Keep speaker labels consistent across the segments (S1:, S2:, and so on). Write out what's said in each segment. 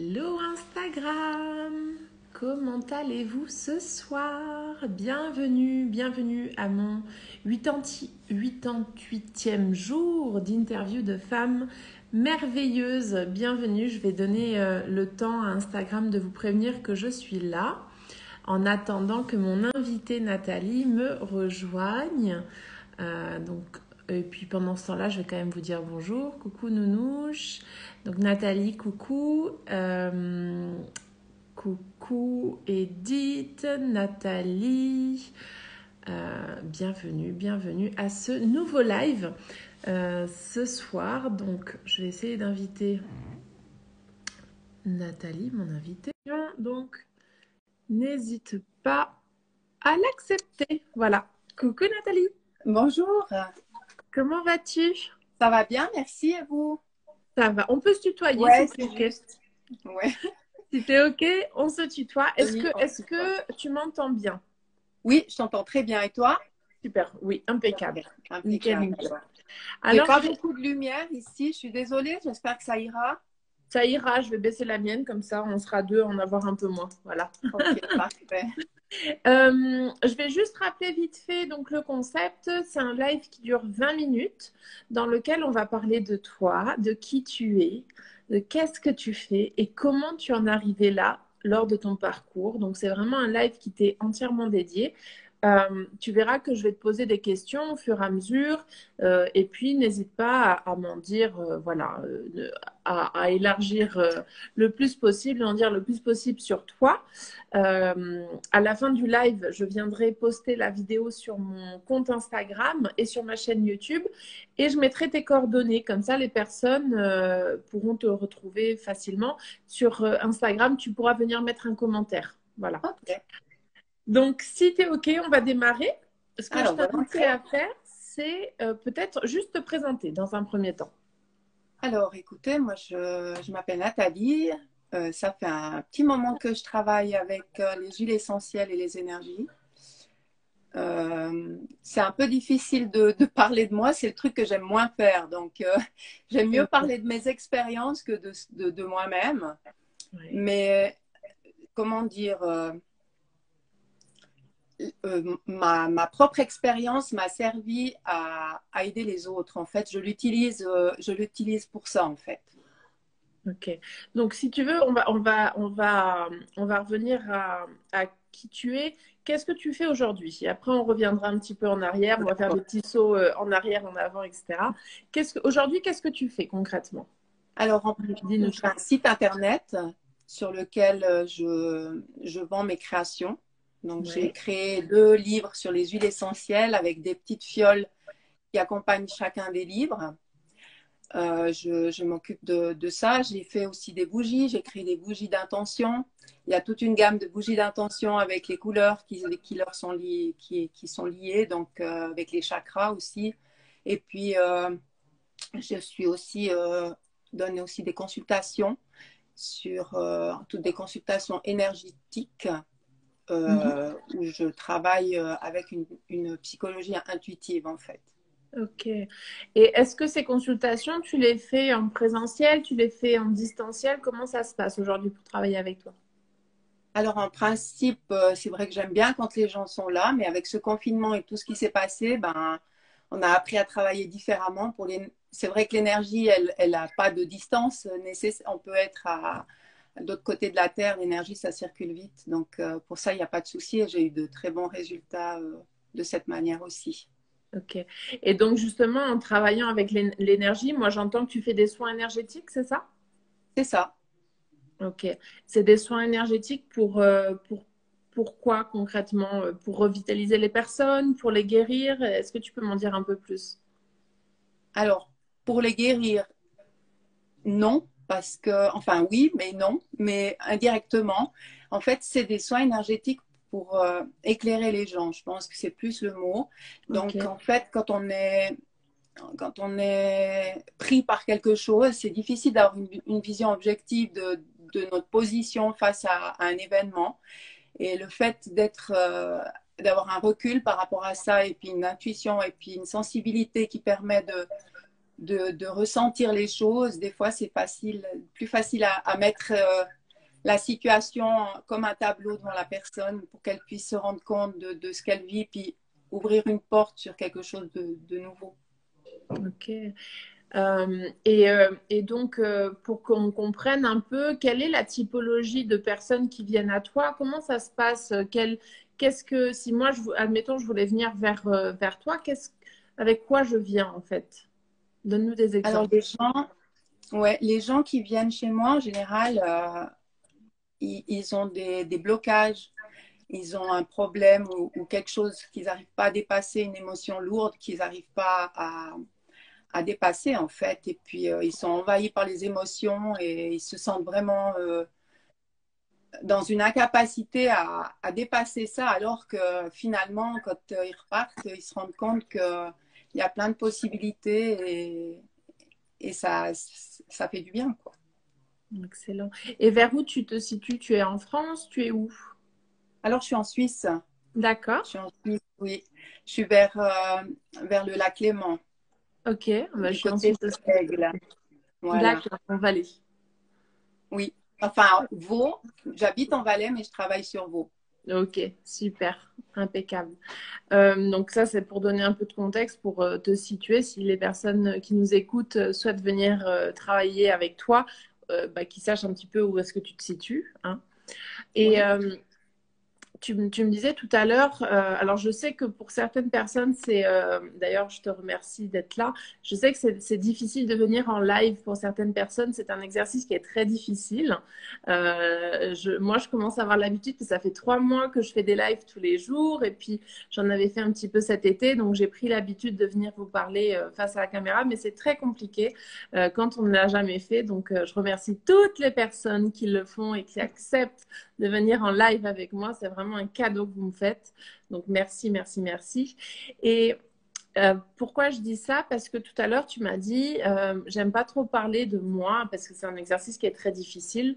S1: Hello Instagram, comment allez-vous ce soir? Bienvenue à mon 88e jour d'interview de femmes merveilleuses. Bienvenue, je vais donner le temps à Instagram de vous prévenir que je suis là en attendant que mon invitée Nathalie me rejoigne. Donc, et puis pendant ce temps-là, je vais quand même vous dire bonjour. Coucou Nounouche. Donc Nathalie, coucou. Coucou Edith, Nathalie. Bienvenue à ce nouveau live ce soir. Donc, je vais essayer d'inviter Nathalie, mon invitée. Donc, n'hésite pas à l'accepter. Voilà. Coucou Nathalie.
S2: Bonjour,
S1: Comment vas-tu?
S2: ça va bien, merci et vous?
S1: Ça va. On peut se tutoyer
S2: Ouais,
S1: si c'est
S2: c'est
S1: OK.
S2: juste. Ouais.
S1: Si t'es OK, on se tutoie. Est-ce
S2: Oui,
S1: que,
S2: on
S1: est-ce
S2: se tutoie.
S1: que tu m'entends bien?
S2: Oui, je t'entends très bien. Et toi?
S1: Super, oui, impeccable.
S2: Ok,
S1: Nickel,
S2: impeccable.
S1: nickel.
S2: J'ai
S1: Alors,
S2: pas beaucoup de lumière ici, je suis désolée, j'espère que ça ira.
S1: ça ira, je vais baisser la mienne, comme ça on sera deux à en avoir un peu moins. Voilà.
S2: Ok, parfait.
S1: Je vais juste rappeler vite fait donc le concept. C'est un live qui dure 20 minutes dans lequel on va parler de toi, de qui tu es, de qu'est-ce que tu fais et comment tu en es arrivé là lors de ton parcours. Donc c'est vraiment un live qui t'est entièrement dédié. Tu verras que je vais te poser des questions au fur et à mesure et puis n'hésite pas à m'en dire, voilà, à élargir le plus possible, en dire le plus possible sur toi. À la fin du live, je viendrai poster la vidéo sur mon compte Instagram et sur ma chaîne YouTube et je mettrai tes coordonnées. Comme ça, les personnes pourront te retrouver facilement. Sur Instagram, tu pourras venir mettre un commentaire. Voilà.
S2: Ok,
S1: Donc, si tu es OK, on va démarrer. Ce que je
S2: alors
S1: t'inviterai
S2: volontiers.
S1: à faire, c'est peut-être juste te présenter dans un premier temps.
S2: Alors écoutez, moi je m'appelle Nathalie. Ça fait un petit moment que je travaille avec les huiles essentielles et les énergies. C'est un peu difficile de parler de moi, c'est le truc que j'aime moins faire. Donc, j'aime mieux
S1: Ok.
S2: parler de mes expériences que de moi-même.
S1: Ouais.
S2: Mais comment dire, ma propre expérience m'a servi à aider les autres. En fait, je l'utilise pour ça, en fait.
S1: Ok. Donc, si tu veux, on va revenir à qui tu es. Qu'est-ce que tu fais aujourd'hui? Et après, on reviendra un petit peu en arrière. On va faire des petits sauts en arrière, en avant, etc. Aujourd'hui, qu'est-ce que tu fais concrètement?
S2: Alors,
S1: Dis-nous
S2: j'ai
S1: tout.
S2: un site internet sur lequel je vends mes créations. Donc, j'ai
S1: Ouais.
S2: créé 2 livres sur les huiles essentielles avec des petites fioles qui accompagnent chacun des livres. Je m'occupe de ça. J'ai fait aussi des bougies. J'ai créé des bougies d'intention. Il y a toute une gamme de bougies d'intention avec les couleurs qui leur sont liées, qui sont liées, donc avec les chakras aussi. Et puis, je suis aussi donne aussi des consultations sur toutes des consultations énergétiques
S1: Mhm.
S2: où je travaille avec une psychologie intuitive en fait.
S1: Ok. Et est-ce que ces consultations, tu les fais en présentiel, tu les fais en distanciel? Comment ça se passe aujourd'hui pour travailler avec toi?
S2: Alors en principe, c'est vrai que j'aime bien quand les gens sont là, mais avec ce confinement et tout ce qui s'est passé, ben, on a appris à travailler différemment. C'est vrai que l'énergie, elle n'a pas de distance nécessaire. On peut être à l'autre côté de la Terre, l'énergie, ça circule vite. Donc pour ça, il n'y a pas de souci et j'ai eu de très bons résultats de cette manière aussi.
S1: Ok. Et donc, justement, en travaillant avec l'énergie, moi, j'entends que tu fais des soins énergétiques, c'est ça?
S2: C'est ça.
S1: Ok. C'est des soins énergétiques pourquoi concrètement? Pour revitaliser les personnes, pour les guérir? Est-ce que tu peux m'en dire un peu plus?
S2: Alors, pour les guérir, non, parce que, enfin oui, mais non, mais indirectement. En fait, c'est des soins énergétiques pour éclairer les gens. Je pense que c'est plus le mot.
S1: Ok.
S2: Donc, en fait, quand on est pris par quelque chose, c'est difficile d'avoir une vision objective de notre position face à un événement. Et le fait d'avoir un recul par rapport à ça, et puis une intuition, et puis une sensibilité qui permet de ressentir les choses. Des fois, c'est plus facile à mettre la situation comme un tableau devant la personne pour qu'elle puisse se rendre compte de ce qu'elle vit, puis ouvrir une porte sur quelque chose de nouveau.
S1: Ok. Et donc, pour qu'on comprenne un peu, quelle est la typologie de personnes qui viennent à toi? Comment ça se passe? Qu'est-ce que, si moi, admettons, je voulais venir vers toi, avec quoi je viens en fait? Donne-nous des
S2: Alors,
S1: exemples.
S2: les gens qui viennent chez moi, en général, ils ont des blocages, ils ont un problème ou quelque chose qu'ils n'arrivent pas à dépasser, une émotion lourde qu'ils n'arrivent pas à dépasser en fait. Et puis ils sont envahis par les émotions et ils se sentent vraiment dans une incapacité à dépasser ça, alors que finalement, quand ils repartent, ils se rendent compte qu'il y a plein de possibilités et ça fait du bien, quoi.
S1: Excellent. Et vers où tu te situes? Tu es en France? Tu es où?
S2: Alors, je suis en Suisse.
S1: D'accord.
S2: Je suis en Suisse, oui. Je suis vers le lac Léman,
S1: Ok. Bah, je
S2: du
S1: suis en
S2: côté
S1: Suisse
S2: de
S1: aussi.
S2: l'Aigle. Voilà.
S1: D'accord. En Valais.
S2: Oui. Enfin, Vaud. J'habite en Valais, mais je travaille sur Vaud.
S1: Ok. Super. Impeccable. Donc ça, c'est pour donner un peu de contexte, pour te situer. Si les personnes qui nous écoutent souhaitent venir travailler avec toi, bah, qu'ils sachent un petit peu où est-ce que tu te situes, hein. Et
S2: Oui.
S1: tu me disais tout à l'heure, alors je sais que pour certaines personnes, d'ailleurs, je te remercie d'être là. Je sais que c'est difficile de venir en live pour certaines personnes. C'est un exercice qui est très difficile. Moi, je commence à avoir l'habitude, parce que ça fait 3 mois que je fais des lives tous les jours. Et puis, j'en avais fait un petit peu cet été. Donc, j'ai pris l'habitude de venir vous parler face à la caméra. Mais c'est très compliqué quand on ne l'a jamais fait. Donc, je remercie toutes les personnes qui le font et qui acceptent de venir en live avec moi. C'est vraiment un cadeau que vous me faites. Donc, merci, merci, merci. Et pourquoi je dis ça? Parce que tout à l'heure, tu m'as dit, j'aime pas trop parler de moi, parce que c'est un exercice qui est très difficile,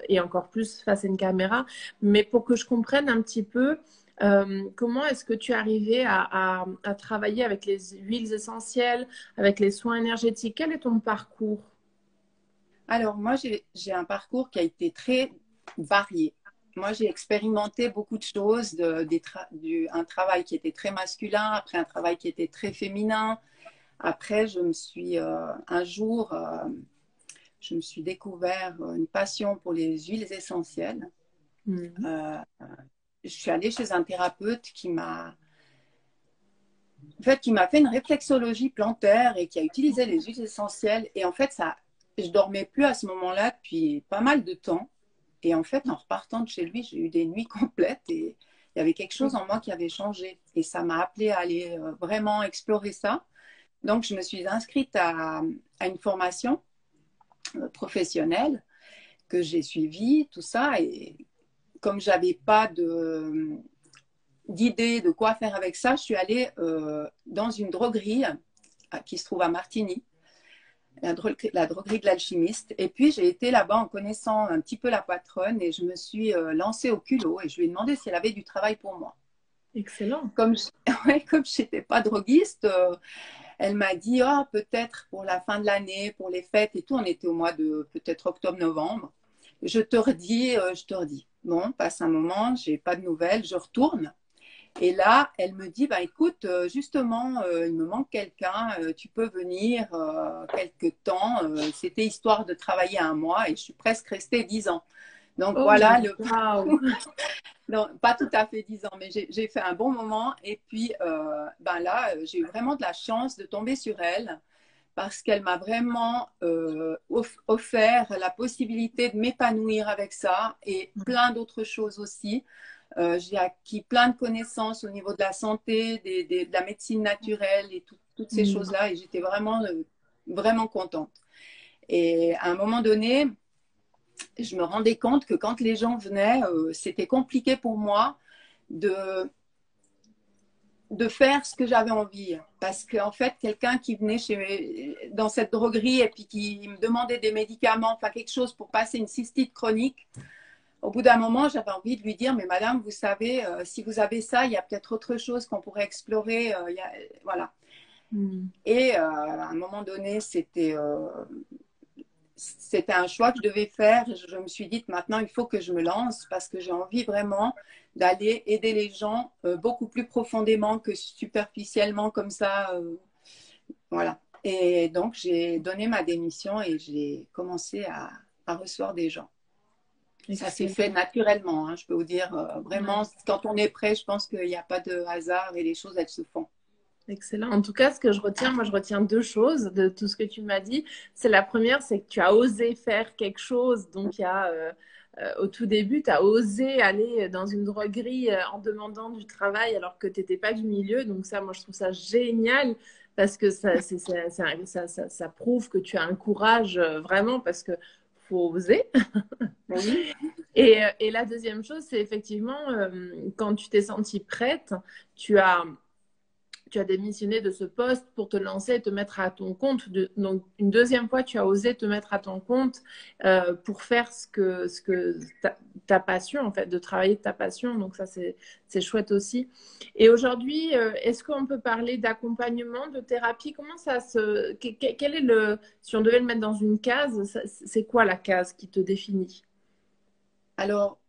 S1: et encore plus face à une caméra. Mais pour que je comprenne un petit peu, comment est-ce que tu es arrivé à travailler avec les huiles essentielles, avec les soins énergétiques? Quel est ton parcours?
S2: Alors, moi, j'ai un parcours qui a été très varié. Moi, j'ai expérimenté beaucoup de choses, un travail qui était très masculin, après un travail qui était très féminin. Après, un jour, je me suis découvert une passion pour les huiles essentielles.
S1: Mhm.
S2: Je suis allée chez un thérapeute qui m'a fait une réflexologie plantaire et qui a utilisé les huiles essentielles. Et en fait, je dormais plus à ce moment-là depuis pas mal de temps. Et en fait, en repartant de chez lui, j'ai eu des nuits complètes et il y avait quelque chose en moi qui avait changé. Et ça m'a appelé à aller vraiment explorer ça. Donc, je me suis inscrite à une formation professionnelle que j'ai suivie, tout ça. Et comme j'avais pas d'idée de quoi faire avec ça, je suis allée dans une droguerie qui se trouve à Martigny, la droguerie de l'alchimiste. Et puis j'ai été là-bas en connaissant un petit peu la patronne et je me suis lancée au culot et je lui ai demandé si elle avait du travail pour moi.
S1: Excellent.
S2: Comme je ouais, comme n'étais pas droguiste, elle m'a dit oh, peut-être pour la fin de l'année, pour les fêtes et tout. On était au mois de peut-être octobre-novembre. Je te redis. Bon, passe un moment, j'ai pas de nouvelles, je retourne. Et là, elle me dit, bah, écoute, justement, il me manque quelqu'un, tu peux venir quelque temps. C'était histoire de travailler un mois et je suis presque restée 10 ans. Donc
S1: Oh,
S2: voilà,
S1: waouh.
S2: non, pas tout à fait 10 ans, mais j'ai fait un bon moment. Et puis ben là, j'ai eu vraiment de la chance de tomber sur elle parce qu'elle m'a vraiment offert la possibilité de m'épanouir avec ça et plein d'autres choses aussi. J'ai acquis plein de connaissances au niveau de la santé, de la médecine naturelle et toutes ces
S1: Mm.
S2: choses-là. Et j'étais vraiment contente. Et à un moment donné, je me rendais compte que quand les gens venaient, c'était compliqué pour moi de, de faire ce que j'avais envie. Parce qu'en fait, quelqu'un qui venait dans cette droguerie et puis qui me demandait des médicaments, enfin quelque chose pour passer une cystite chronique, au bout d'un moment, j'avais envie de lui dire, mais madame, vous savez, si vous avez ça, il y a peut-être autre chose qu'on pourrait explorer. Voilà. Et à un moment donné, c'était un choix que je devais faire. Je me suis dit, maintenant, il faut que je me lance parce que j'ai envie vraiment d'aller aider les gens beaucoup plus profondément que superficiellement comme ça. Voilà. Et donc, j'ai donné ma démission et j'ai commencé à recevoir des gens. Ça s'est
S1: Excellent.
S2: fait naturellement, hein, je peux vous dire. Vraiment, quand on est prêt, je pense qu'il n'y a pas de hasard et les choses, elles se font.
S1: Excellent. En tout cas, ce que je retiens, moi, je retiens deux choses de tout ce que tu m'as dit. C'est la première, c'est que tu as osé faire quelque chose. Donc, il y a, au tout début, tu as osé aller dans une droguerie en demandant du travail alors que tu n'étais pas du milieu. Donc, ça, moi, je trouve ça génial parce que ça prouve que tu as un courage vraiment parce que faut oser.
S2: Oui.
S1: Et la deuxième chose, c'est effectivement, quand tu t'es sentie prête, tu as tu as démissionné de ce poste pour te lancer et te mettre à ton compte. Donc, une deuxième fois, tu as osé te mettre à ton compte pour faire ce que ta passion, en fait, de travailler de ta passion. Donc, ça, c'est chouette aussi. Et aujourd'hui, est-ce qu'on peut parler d'accompagnement, de thérapie? Comment ça se. Quel est le. Si on devait le mettre dans une case, c'est quoi la case qui te définit?
S2: Alors,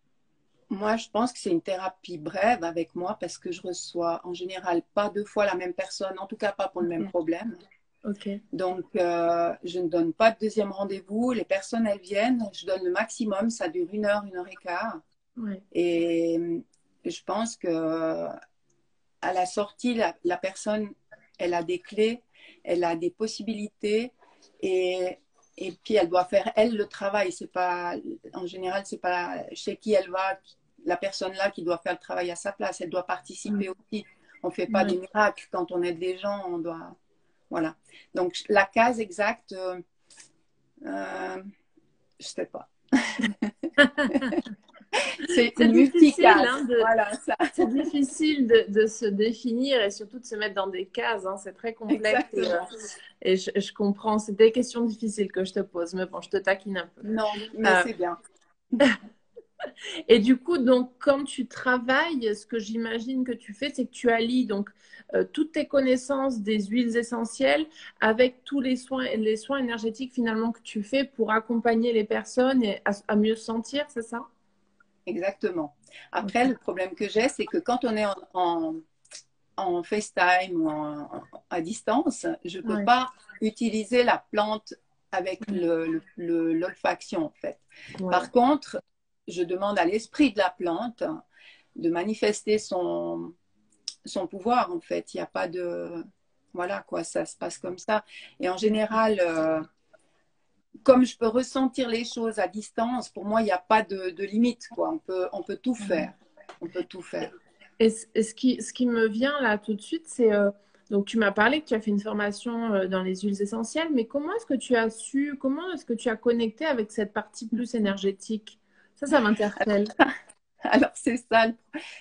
S2: moi, je pense que c'est une thérapie brève avec moi parce que je reçois en général pas deux fois la même personne, en tout cas pas pour le même problème.
S1: Ok.
S2: Donc, je ne donne pas de deuxième rendez-vous. Les personnes, elles viennent, je donne le maximum, ça dure une heure et quart.
S1: Ouais.
S2: Et je pense que à la sortie, la personne, elle a des clés, elle a des possibilités et puis elle doit faire, elle, le travail. C'est pas, en général, c'est pas chez qui elle va, la personne là qui doit faire le travail à sa place. Elle doit participer aussi. On ne fait pas des miracles. Quand on aide des gens, on doit. Voilà. Donc, la case exacte, je ne sais pas. C'est
S1: C'est
S2: une
S1: difficile,
S2: multicase.
S1: hein,
S2: Voilà, ça.
S1: c'est difficile de se définir et surtout de se mettre dans des cases. Hein. C'est très complexe
S2: Exactement.
S1: et je comprends. C'est des questions difficiles que je te pose, mais bon, je te taquine un peu.
S2: Non, mais
S1: Euh,
S2: c'est bien.
S1: et du coup, donc, quand tu travailles, ce que j'imagine que tu fais, c'est que tu allies donc toutes tes connaissances des huiles essentielles avec tous les soins énergétiques finalement que tu fais pour accompagner les personnes et à mieux se sentir, c'est ça?
S2: Exactement. Après,
S1: Ok.
S2: le problème que j'ai, c'est que quand on est en FaceTime ou à distance, je ne peux
S1: Ouais.
S2: pas utiliser la plante avec l'olfaction, en fait.
S1: Ouais.
S2: Par contre, je demande à l'esprit de la plante de manifester son pouvoir, en fait. Il n'y a pas de. Voilà, quoi, ça se passe comme ça. Et en général, comme je peux ressentir les choses à distance, pour moi, il n'y a pas de limite, quoi. On peut tout faire. On peut tout faire.
S1: Et ce qui me vient là tout de suite, c'est donc tu m'as parlé que tu as fait une formation dans les huiles essentielles, mais comment est-ce que tu as su, comment est-ce que tu as connecté avec cette partie plus énergétique? Ça m'interpelle.
S2: Alors, c'est ça.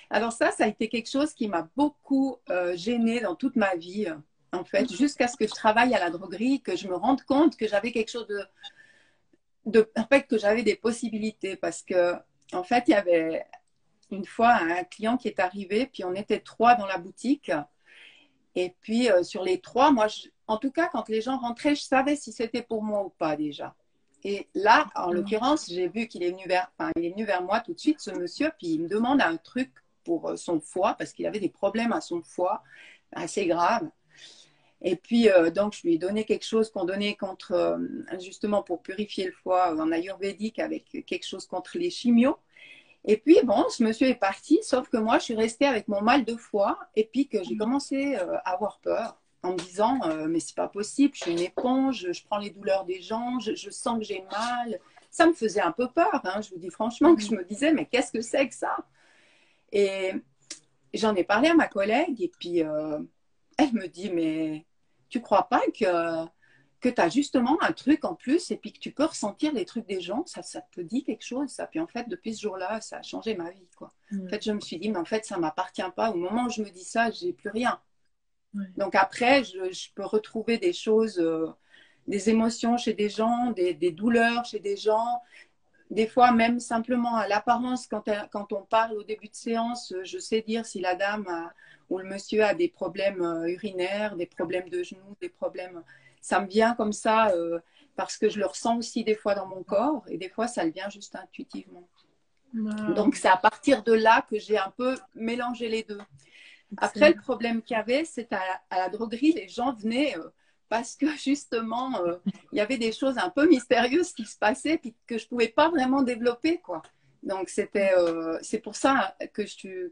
S2: Alors, ça a été quelque chose qui m'a beaucoup gênée dans toute ma vie, en fait, jusqu'à ce que je travaille à la droguerie, que je me rende compte que j'avais quelque chose en fait, que j'avais des possibilités parce que, en fait, il y avait une fois un client qui est arrivé, puis on était trois dans la boutique. Et puis, sur les trois, moi, en tout cas, quand les gens rentraient, je savais si c'était pour moi ou pas déjà. Et là, en l'occurrence, j'ai vu qu'il est il est venu vers moi tout de suite, ce monsieur, puis il me demande un truc pour son foie, parce qu'il avait des problèmes à son foie assez graves. Et puis, donc, je lui ai donné quelque chose qu'on donnait contre, justement, pour purifier le foie en ayurvédique, avec quelque chose contre les chimios. Et puis, bon, ce monsieur est parti, sauf que moi, je suis restée avec mon mal de foie et puis que j'ai commencé à avoir peur en me disant, mais c'est pas possible, je suis une éponge, je prends les douleurs des gens, je sens que j'ai mal. Ça me faisait un peu peur, hein, je vous dis franchement, que je me disais, mais qu'est-ce que c'est que ça? Et j'en ai parlé à ma collègue et puis elle me dit, mais tu crois pas que tu as justement un truc en plus et puis que tu peux ressentir les trucs des gens, ça te dit quelque chose, ça. Puis en fait, depuis ce jour-là, ça a changé ma vie, quoi. En fait, je me suis dit, mais en fait, ça ne m'appartient pas. Au moment où je me dis ça, j'ai plus rien.
S1: Ouais.
S2: Donc après, je peux retrouver des choses, des émotions chez des gens, des douleurs chez des gens. des fois, même simplement à l'apparence, quand on parle au début de séance, je sais dire si la dame ou le monsieur a des problèmes urinaires, des problèmes de genoux, des problèmes. Ça me vient comme ça parce que je le ressens aussi des fois dans mon corps et des fois, ça le vient juste intuitivement.
S1: Wow.
S2: Donc, c'est à partir de là que j'ai un peu mélangé les deux. Après, le problème qu'il y avait, c'est à la droguerie, les gens venaient parce que justement, il y avait des choses un peu mystérieuses qui se passaient puis que je ne pouvais pas vraiment développer, quoi. Donc, c'est pour ça que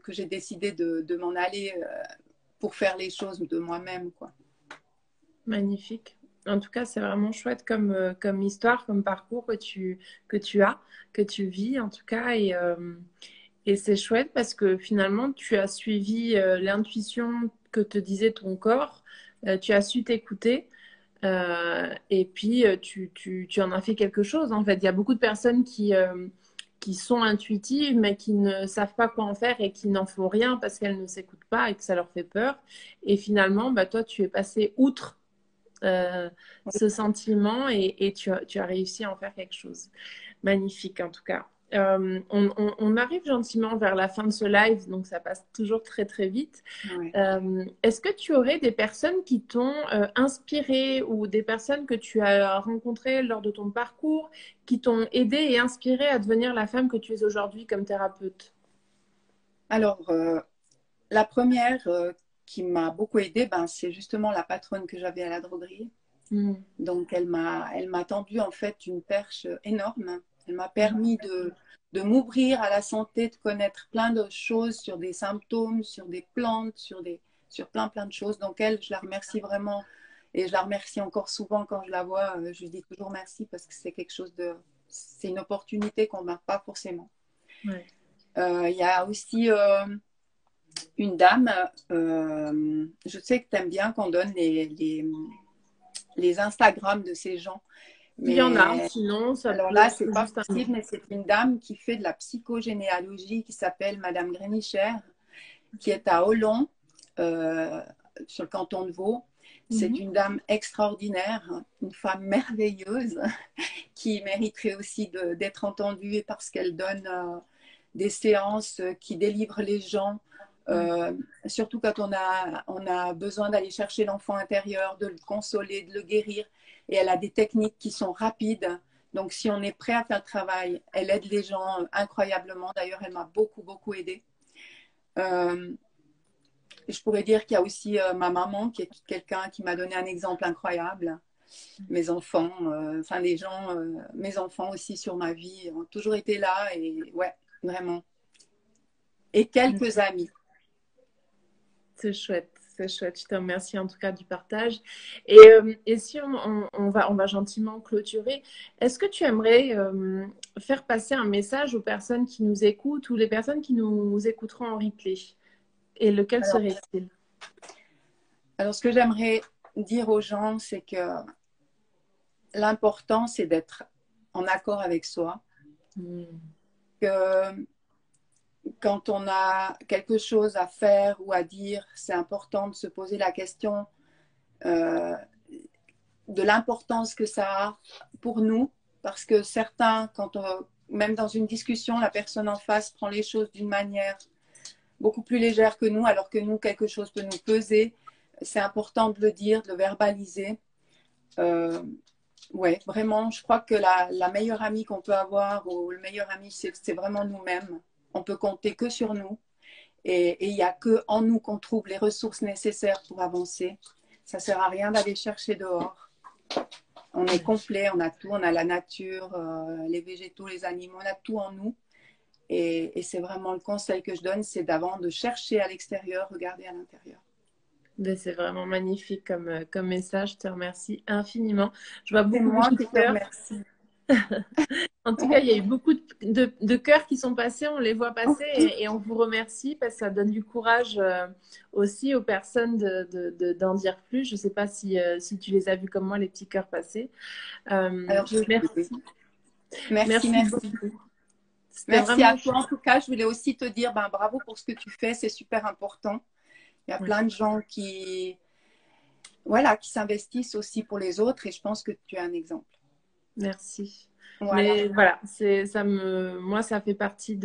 S2: j'ai décidé de m'en aller pour faire les choses de moi-même, quoi.
S1: Magnifique. En tout cas, c'est vraiment chouette comme histoire, comme parcours que tu as, que tu vis en tout cas. Et c'est chouette parce que finalement, tu as suivi l'intuition que te disait ton corps, tu as su t'écouter et puis tu en as fait quelque chose. En fait, il y a beaucoup de personnes qui sont intuitives mais qui ne savent pas quoi en faire et qui n'en font rien parce qu'elles ne s'écoutent pas et que ça leur fait peur. Et finalement, bah, toi, tu es passé outre ce sentiment et tu as réussi à en faire quelque chose. Magnifique en tout cas. On arrive gentiment vers la fin de ce live, donc ça passe toujours très très vite.
S2: Ouais.
S1: Est-ce que tu aurais des personnes qui t'ont inspiré ou des personnes que tu as rencontrées lors de ton parcours qui t'ont aidé et inspiré à devenir la femme que tu es aujourd'hui comme thérapeute?
S2: Alors, la première qui m'a beaucoup aidée, ben, c'est justement la patronne que j'avais à la droguerie. Donc, elle m'a tendu en fait une perche énorme. Elle m'a permis de m'ouvrir à la santé, de connaître plein de choses sur des symptômes, sur des plantes, sur plein de choses. Donc, elle, je la remercie vraiment et je la remercie encore souvent quand je la vois. Je lui dis toujours merci parce que c'est quelque chose c'est une opportunité qu'on n'a pas forcément.
S1: Ouais.
S2: Il y a aussi une dame, je sais que tu aimes bien qu'on donne les Instagram de ces gens.
S1: Il y en a,
S2: Mais
S1: sinon ça
S2: alors
S1: peut
S2: là,
S1: être
S2: c'est pas
S1: juste un nom.
S2: possible, mais c'est une dame qui fait de la psychogénéalogie qui s'appelle Madame Grénicher, qui est à Olon, sur le canton de Vaud. C'est une dame extraordinaire, une femme merveilleuse qui mériterait aussi d'être entendue parce qu'elle donne des séances qui délivrent les gens. Surtout quand on a besoin d'aller chercher l'enfant intérieur, de le consoler, de le guérir. Et elle a des techniques qui sont rapides. Donc, si on est prêt à faire le travail, elle aide les gens incroyablement. D'ailleurs, elle m'a beaucoup, beaucoup aidée. Je pourrais dire qu'il y a aussi ma maman, qui est quelqu'un qui m'a donné un exemple incroyable. Mes enfants, enfin les gens, mes enfants aussi sur ma vie ont toujours été là. Et ouais, vraiment. Et quelques amis.
S1: C'est chouette, c'est chouette. Je te remercie en tout cas du partage. Et si on va gentiment clôturer, est-ce que tu aimerais faire passer un message aux personnes qui nous écoutent ou les personnes qui nous écouteront en replay? Et lequel
S2: Alors,
S1: serait-il?
S2: alors, ce que j'aimerais dire aux gens, c'est que l'important, c'est d'être en accord avec soi. Que quand on a quelque chose à faire ou à dire, c'est important de se poser la question euh, de l'importance que ça a pour nous. Parce que certains, même dans une discussion, la personne en face prend les choses d'une manière beaucoup plus légère que nous, alors que nous, quelque chose peut nous peser. C'est important de le dire, de le verbaliser. Ouais, vraiment, je crois que la meilleure amie qu'on peut avoir, ou le meilleur ami, c'est vraiment nous-mêmes. On peut compter que sur nous. Et il n'y a que en nous qu'on trouve les ressources nécessaires pour avancer. Ça ne sert à rien d'aller chercher dehors. On est complet, on a tout, on a la nature, les végétaux, les animaux, on a tout en nous. Et c'est vraiment le conseil que je donne, c'est d'avant de chercher à l'extérieur, regarder à l'intérieur.
S1: C'est vraiment magnifique comme message. Je te remercie infiniment. Je vois
S2: C'est
S1: beaucoup,
S2: moi
S1: beaucoup de
S2: qui te
S1: cœurs.
S2: remercie.
S1: En tout cas, il y a eu beaucoup de cœurs qui sont passés, on les voit passer et on vous remercie parce que ça donne du courage aussi aux personnes d'en dire plus. Je ne sais pas si tu les as vus comme moi, les petits cœurs passés.
S2: Alors,
S1: Merci.
S2: merci,
S1: Merci
S2: merci.
S1: beaucoup. C'était
S2: Merci
S1: vraiment
S2: à toi. En tout cas, je voulais aussi te dire bravo pour ce que tu fais, c'est super important. Il y a plein de gens voilà, qui s'investissent aussi pour les autres et je pense que tu es un exemple.
S1: Merci.
S2: Voilà.
S1: Mais voilà, moi, ça fait partie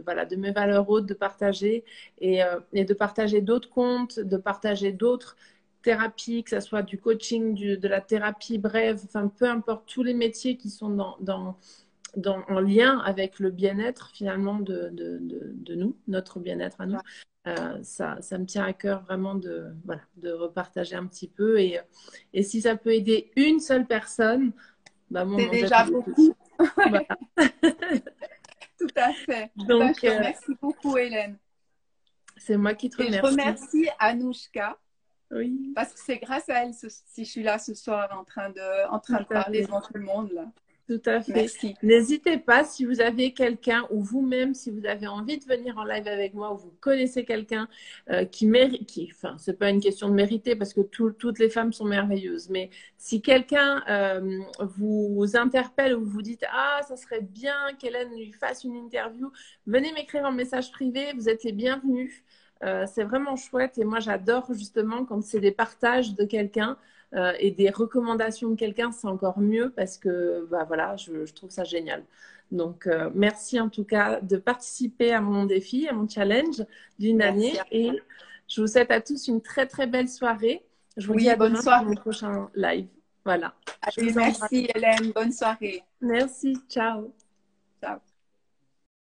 S1: voilà, de mes valeurs hautes de partager et de partager d'autres comptes, de partager d'autres thérapies, que ce soit du coaching, de la thérapie brève, enfin, peu importe tous les métiers qui sont en lien avec le bien-être finalement de nous, notre bien-être à nous. Ça me tient à cœur vraiment voilà, de repartager un petit peu. Et si ça peut aider une seule personne, bah, moi,
S2: C'est
S1: mon geste,
S2: déjà
S1: il est petit.
S2: beaucoup.
S1: Voilà.
S2: Tout à fait. Eh ben, je
S1: Donc,
S2: te remercie beaucoup, Hélène.
S1: c'est moi qui te
S2: Et je
S1: remercie.
S2: remercie Anouchka
S1: Oui,
S2: parce que c'est grâce à elle si je suis là ce soir en
S1: tout
S2: train de
S1: à
S2: parler
S1: fait.
S2: devant tout le monde, là.
S1: Tout à fait.
S2: Merci.
S1: N'hésitez pas si vous avez quelqu'un ou vous-même, si vous avez envie de venir en live avec moi ou vous connaissez quelqu'un qui mérite, enfin, c'est pas une question de mériter parce que toutes les femmes sont merveilleuses, mais si quelqu'un vous interpelle ou vous dites ah, ça serait bien qu'Hélène lui fasse une interview, venez m'écrire en message privé, vous êtes les bienvenus. C'est vraiment chouette et moi j'adore justement quand c'est des partages de quelqu'un et des recommandations de quelqu'un, c'est encore mieux parce que bah, voilà, je trouve ça génial. Donc, merci en tout cas de participer à mon défi, à mon challenge d'une année.
S2: Merci.
S1: Et je vous souhaite à tous une très, très belle soirée. Je vous dis
S2: Oui,
S1: à
S2: bonne
S1: demain pour
S2: soirée.
S1: mon prochain live. Voilà. Je
S2: Allez,
S1: vous embrasse.
S2: merci, Hélène. Bonne soirée.
S1: Merci. Ciao.